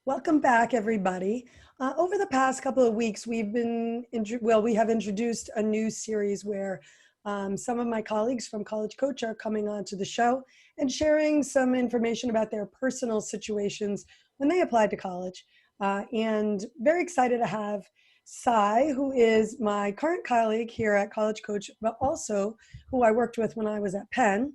Welcome back, everybody. Over the past couple of weeks, we have introduced a new series where some of my colleagues from College Coach are coming on to the show and sharing some information about their personal situations when they applied to college. And very excited to have Sai, who is my current colleague here at College Coach, but also who I worked with when I was at Penn,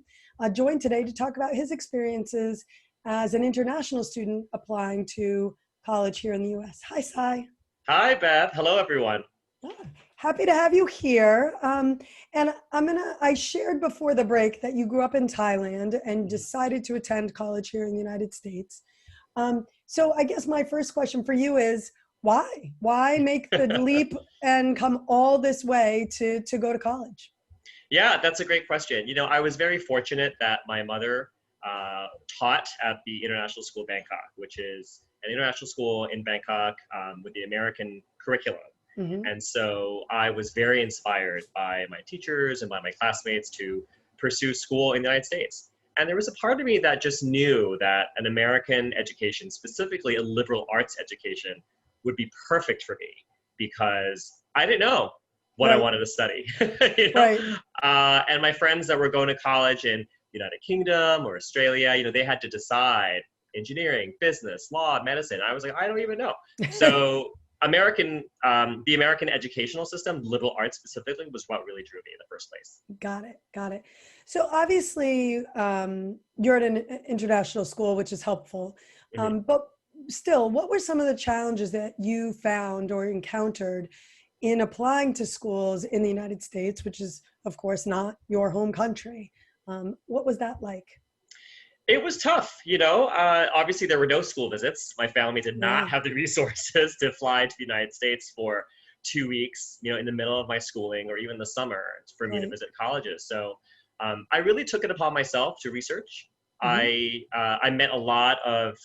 joined today to talk about his experiences as an international student applying to college here in the US. Hi, Sai. Hi, Beth. Hello, everyone. Ah, happy to have you here. And I shared before the break that you grew up in Thailand and decided to attend college here in the United States. So I guess my first question for you is, why? Why make the leap and come all this way to go to college? Yeah, that's a great question. I was very fortunate that my mother taught at the International School Bangkok, which is an international school in Bangkok with the American curriculum. Mm-hmm. And so I was very inspired by my teachers and by my classmates to pursue school in the United States. And there was a part of me that just knew that an American education, specifically a liberal arts education, would be perfect for me because I didn't know what I wanted to study. Right. And my friends that were going to college in United Kingdom or Australia, they had to decide engineering, business, law, medicine. I was like, I don't even know. So the American educational system, liberal arts specifically, was what really drew me in the first place. Got it. So obviously, you're at an international school, which is helpful. Mm-hmm. But still, what were some of the challenges that you found or encountered in applying to schools in the United States, which is, of course, not your home country? What was that like? It was tough, obviously there were no school visits. My family did not have the resources to fly to the United States for 2 weeks, in the middle of my schooling or even the summer for me to visit colleges. So I really took it upon myself to research. Mm-hmm. I met a lot of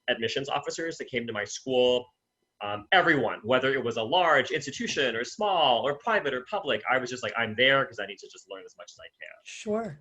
admissions officers that came to my school. Everyone, whether it was a large institution or small or private or public, I was just like, I'm there because I need to just learn as much as I can. Sure.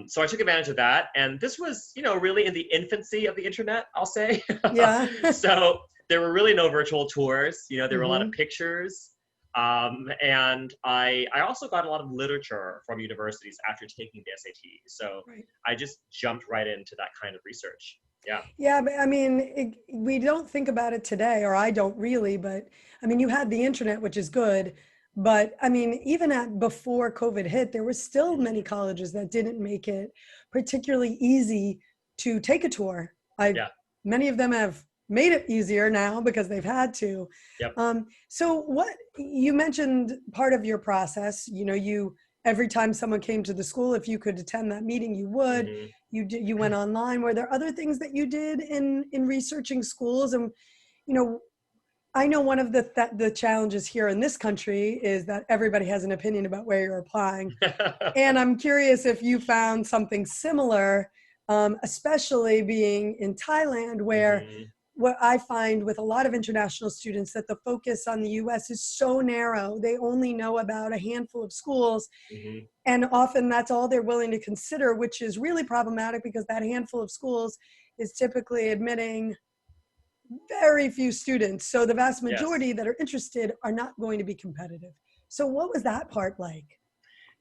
So I took advantage of that. And this was, really in the infancy of the internet, I'll say. Yeah. So there were really no virtual tours. There were Mm-hmm. a lot of pictures. And I also got a lot of literature from universities after taking the SAT. So I just jumped right into that kind of research. Yeah. Yeah, but I mean, we don't think about it today, or I don't really, but I mean, you had the internet, which is good. But I mean, even before COVID hit, there were still many colleges that didn't make it particularly easy to take a tour. Many of them have made it easier now because they've had to. Yep. So what you mentioned part of your process, every time someone came to the school, if you could attend that meeting, you would. Mm-hmm. You went online. Were there other things that you did in researching schools? And I know one of the challenges here in this country is that everybody has an opinion about where you're applying. And I'm curious if you found something similar, especially being in Thailand, where Mm-hmm. what I find with a lot of international students that the focus on the US is so narrow. They only know about a handful of schools. Mm-hmm. And often that's all they're willing to consider, which is really problematic because that handful of schools is typically admitting very few students. So the vast majority that are interested are not going to be competitive. So what was that part like?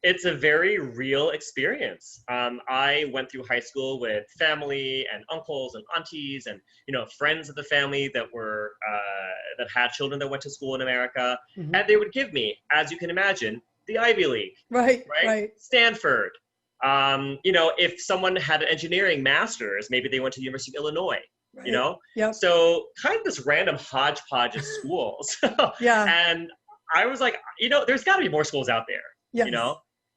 It's a very real experience. I went through high school with family and uncles and aunties and, friends of the family that were, that had children that went to school in America. Mm-hmm. And they would give me, as you can imagine, the Ivy League. Right. Stanford. If someone had an engineering master's, maybe they went to the University of Illinois. Right. Yep. So kind of this random hodgepodge of schools. Yeah. And I was like, there's got to be more schools out there. Yes.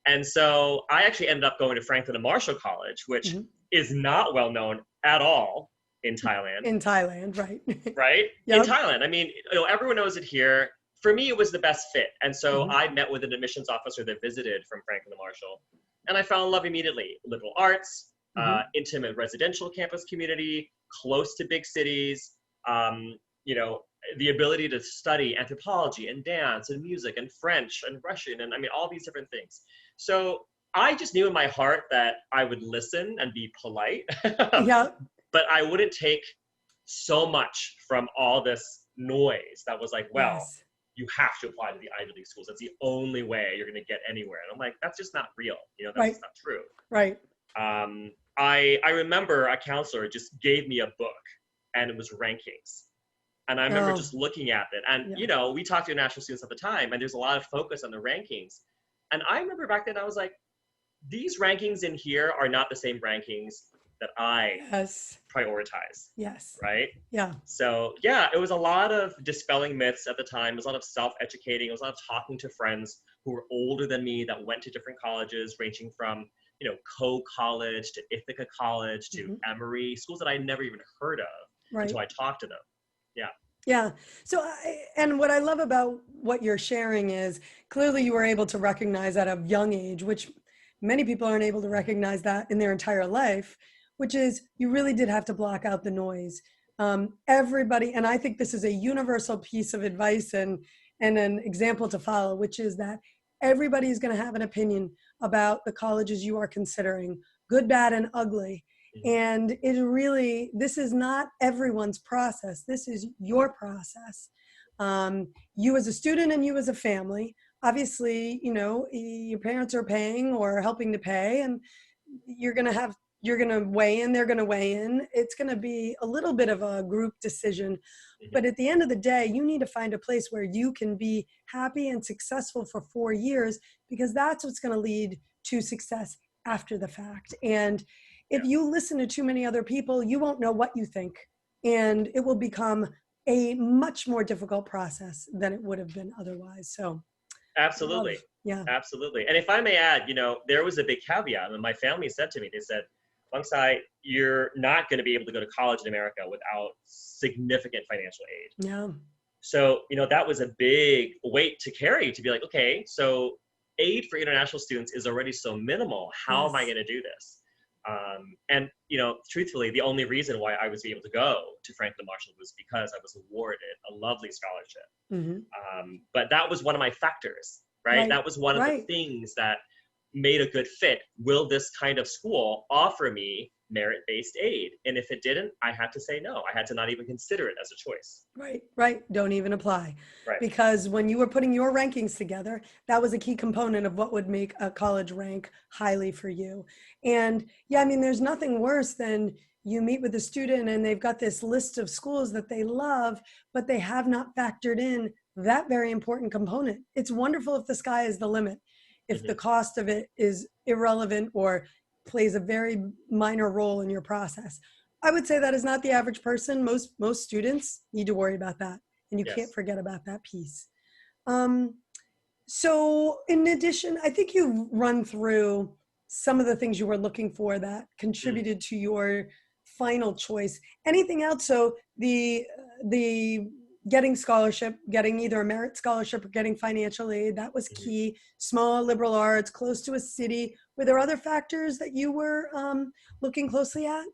And so I actually ended up going to Franklin and Marshall College, which mm-hmm. is not well known at all in Thailand. In Thailand, right. Right? Yep. In Thailand. I mean, everyone knows it here. For me, it was the best fit. And so mm-hmm. I met with an admissions officer that visited from Franklin and Marshall. And I fell in love immediately. Liberal arts, mm-hmm. Intimate residential campus community, close to big cities, the ability to study anthropology and dance and music and French and Russian and all these different things. So I just knew in my heart that I would listen and be polite, yeah. but I wouldn't take so much from all this noise that was like, well, Yes. you have to apply to the Ivy League schools. That's the only way you're going to get anywhere. And I'm like, that's just not real. That's Right. just not true. Right. I remember a counselor just gave me a book, and it was rankings. And I remember Oh, just looking at it. And, yeah. we talked to international students at the time, and there's a lot of focus on the rankings. And I remember back then, I was like, these rankings in here are not the same rankings that I Yes. prioritize, Yes. right? Yeah. So, yeah, it was a lot of dispelling myths at the time. It was a lot of self-educating. It was a lot of talking to friends who were older than me that went to different colleges, ranging from, Co-College to Ithaca College to Hmm. Emory, schools that I never even heard of Right. until I talked to them. Yeah. Yeah. So, and what I love about what you're sharing is clearly you were able to recognize at a young age, which many people aren't able to recognize that in their entire life, which is you really did have to block out the noise. Everybody, and I think this is a universal piece of advice and an example to follow, which is that everybody is going to have an opinion about the colleges you are considering, good, bad, and ugly. Mhm. And it really, this is not everyone's process. This is your process. You as a student and you as a family, obviously, your parents are paying or helping to pay, and you're going to weigh in, they're going to weigh in. It's going to be a little bit of a group decision. Mhm. But at the end of the day, you need to find a place where you can be happy and successful for 4 years, because that's what's going to lead to success after the fact. And if Yes. you listen to too many other people, you won't know what you think. And it will become a much more difficult process than it would have been otherwise. So, Absolutely. love, yeah, Absolutely. And if I may add, there was a big caveat, and my family said to me, they said, Langsai, you're not going to be able to go to college in America without significant financial aid. yeah, So, that was a big weight to carry, to be like, okay, so aid for international students is already so minimal. How am I yes, going to do this? And, truthfully, the only reason why I was able to go to Franklin Marshall was because I was awarded a lovely scholarship. hmm, But that was one of my factors, right? right, That was one of the right. things that made a good fit. Will this kind of school offer me merit-based aid? And if it didn't, I had to say no. I had to not even consider it as a choice. Right, right. Don't even apply. Right. Because when you were putting your rankings together, that was a key component of what would make a college rank highly for you. And yeah, I mean, there's nothing worse than you meet with a student and they've got this list of schools that they love, but they have not factored in that very important component. It's wonderful if the sky is the limit, if the Hmm. cost of it is irrelevant or plays a very minor role in your process. I would say that is not the average person. Most students need to worry about that, and you can't Yes. forget about that piece. Um, so, in addition, I think you've run through some of the things you were looking for that Mm. contributed to your final choice. Anything else? So the getting scholarship, getting either a merit scholarship or getting financial aid, that was Mhm. key. Small liberal arts, close to a city. Were there other factors that you were looking closely at?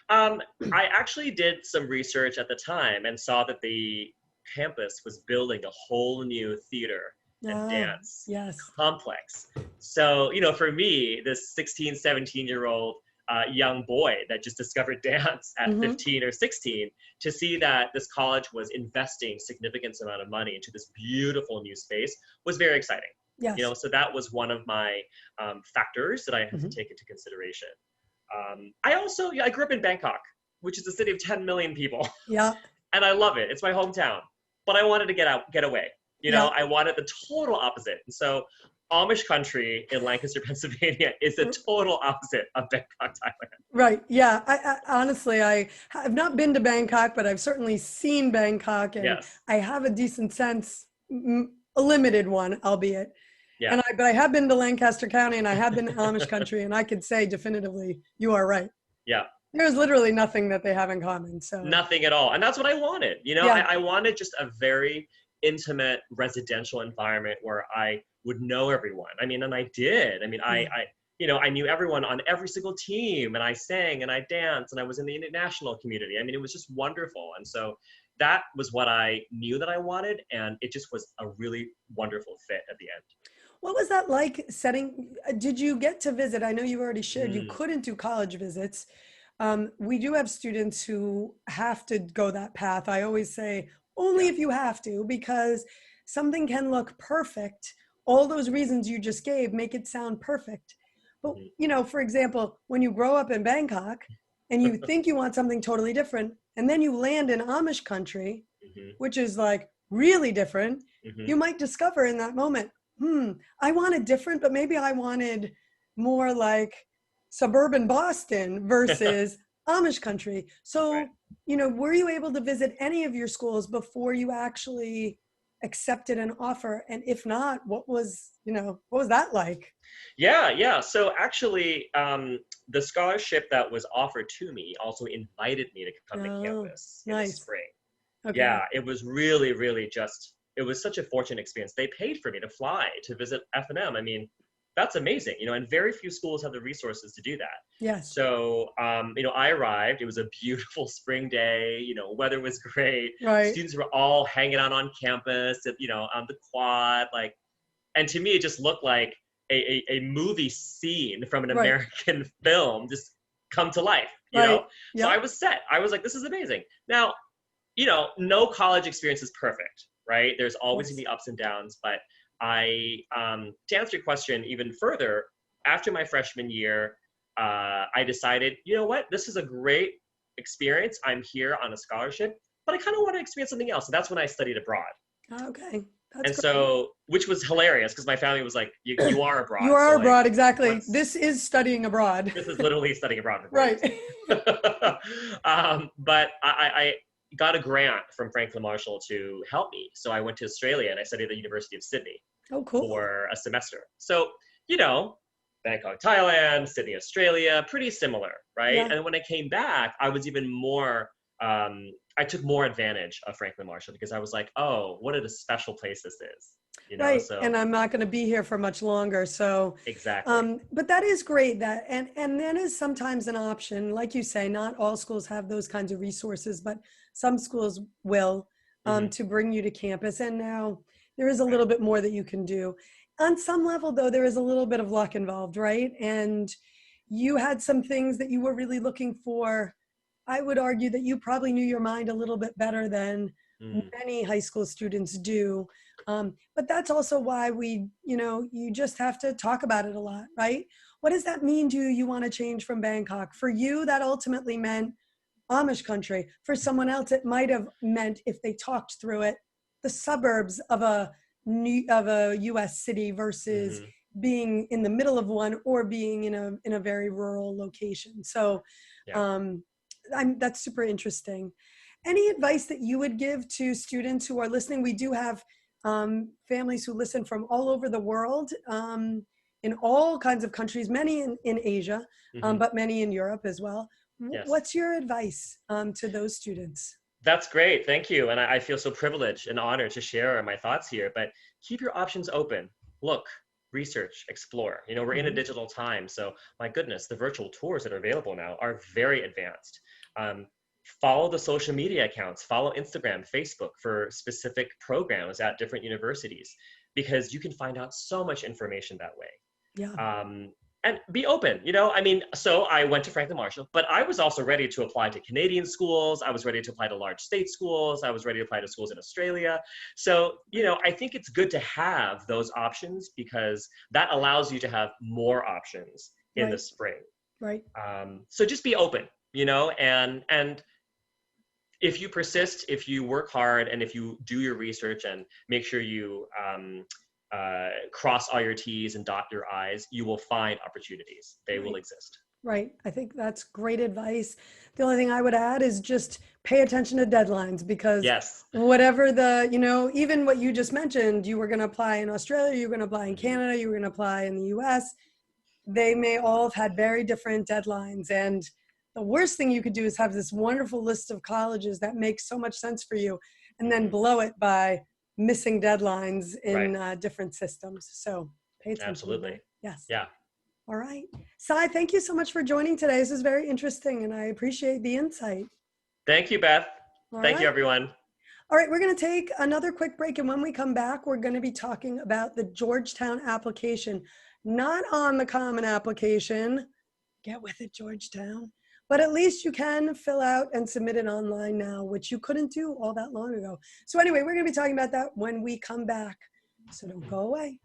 Um, I actually did some research at the time and saw that the campus was building a whole new theater and Ah, dance yes. complex. So, for me, this 16, 17-year-old young boy that just discovered dance at Hmm. 15 or 16, to see that this college was investing significant amount of money into this beautiful new space was very exciting. Yes. So that was one of my factors that I had to Hmm. take into consideration. I grew up in Bangkok, which is a city of 10 million people, Yeah. and I love it. It's my hometown. But I wanted to get away. Yeah. I wanted the total opposite. And so Amish country in Lancaster, Pennsylvania is the total opposite of Bangkok, Thailand. Right. Yeah. I honestly, I have not been to Bangkok, but I've certainly seen Bangkok, and Yes. I have a decent sense, a limited one, albeit. Yeah. But I have been to Lancaster County and I have been to Amish country, and I could say definitively, you are right. Yeah. There's literally nothing that they have in common. So Nothing at all. And that's what I wanted. yeah. I wanted just a very intimate residential environment where I would know everyone. I mean, and I did. I mean, Yeah. I knew everyone on every single team, and I sang and I danced and I was in the international community. I mean, it was just wonderful. And so that was what I knew that I wanted. And it just was a really wonderful fit at the What was that like setting? Did you get to visit? I know you already shared you end. couldn't do college visits. We do have students who have to go that path. I always say only Yeah. if you have to, because something can look perfect. All those reasons you just gave make it sound perfect. But, Mhm. for example, when you grow up in Bangkok and you think you want something totally different, and then you land in Amish country, Mhm. which is like really different, Mhm. you might discover in that moment, I wanted different, but maybe I wanted more like suburban Boston versus Amish country. Right. So, were you able to visit any of your schools before you actually accepted an offer? And if not, what was that like? Yeah, yeah. So actually, the scholarship that was offered to me also invited me to come to Oh, campus in the nice. spring. Okay. Yeah, it was really, really just, it was such a fortunate experience. They paid for me to fly to visit F&M. I mean, that's amazing, and very few schools have the resources to do that. Yes. So, I arrived. It was a beautiful spring day. Weather was great. Right. Students were all hanging out on campus, on the quad, like, and to me, it just looked like a movie scene from an Right. American film just come to life. Right. So I Yep. was set. I was like, this is amazing. Now, no college experience is perfect, right? There's Of always gonna course. be ups and downs, but to answer your question even further, after my freshman year, I decided, you know what, this is a great experience. I'm here on a scholarship, but I kind of want to experience something else. So that's when I studied abroad. Okay. That's And great. so, which was hilarious because my family was like, you are You abroad. are So like, abroad, exactly. what's, This is studying abroad. this is literally studying abroad for 4 years. Right. But I got a grant from Franklin Marshall to help me. So I went to Australia and I studied at the University of Sydney Oh, cool. for a semester. So, you know, Bangkok, Thailand, Sydney, Australia, pretty similar, right? Yeah. And when I came back, I was even more, I took more advantage of Franklin Marshall because I was like, oh, what a special place this is. Right. So And I'm not going to be here for much longer. So, exactly. but that is great that, and that is sometimes an option. Like you say, not all schools have those kinds of resources, but some schools will, Hmm. to bring you to campus. And now there is a Right. little bit more that you can do. On some level, though, there is a little bit of luck involved, right? And you had some things that you were really looking for. I would argue that you probably knew your mind a little bit better than Mm. many high school students do. But that's also why you just have to talk about it a lot, right? What does that mean to you? You want to change from Bangkok? For you, that ultimately meant Amish country. For someone else, it might have meant, if they talked through it, the suburbs of a U.S. city versus Hmm. being in the middle of one or being in a very rural location. So Yeah. um, that's super interesting. Any advice that you would give to students who are listening? We do have families who listen from all over the world, in all kinds of countries, many in Asia, Hmm. but many in Europe as well. Yes. What's your advice to those students? That's great. Thank you. And I feel so privileged and honored to share my thoughts here. But keep your options open. Look, research, explore. We're in a Mhm. digital time. So, my goodness, the virtual tours that are available now are very advanced. Um, Follow the social media accounts, follow Instagram, Facebook for specific programs at different universities because you can find out so much information that way. Yeah, And be open. I mean, so I went to Franklin Marshall, but I was also ready to apply to Canadian schools. I was ready to apply to large state schools. I was ready to apply to schools in Australia. So, right, I think it's good to have those options because that allows you to have more options in the right, spring. right. So just be open, and if you persist, if you work hard, and if you do your research and make sure you cross all your T's and dot your I's, you will find opportunities. They will Right. exist. Right. I think that's great advice. The only thing I would add is just pay attention to deadlines, because Yes. whatever even what you just mentioned, you were going to apply in Australia, you were going to apply in Hmm. Canada, you were going to apply in the US. They may all have had very different deadlines. And the worst thing you could do is have this wonderful list of colleges that makes so much sense for you and then Hmm. blow it by missing deadlines Right. in different systems. So pay attention to that. Absolutely. Yes. Yeah. All right. Sai, thank you so much for joining today. This is very interesting and I appreciate the insight. Thank you, Beth. All Thank you, right. everyone. All right. We're going to take another quick break. And when we come back, we're going to be talking about the Georgetown application, not on the Common application. Get with it, Georgetown. But at least you can fill out and submit it online now, which you couldn't do all that long ago. So anyway, we're going to be talking about that when we come back. So don't go away.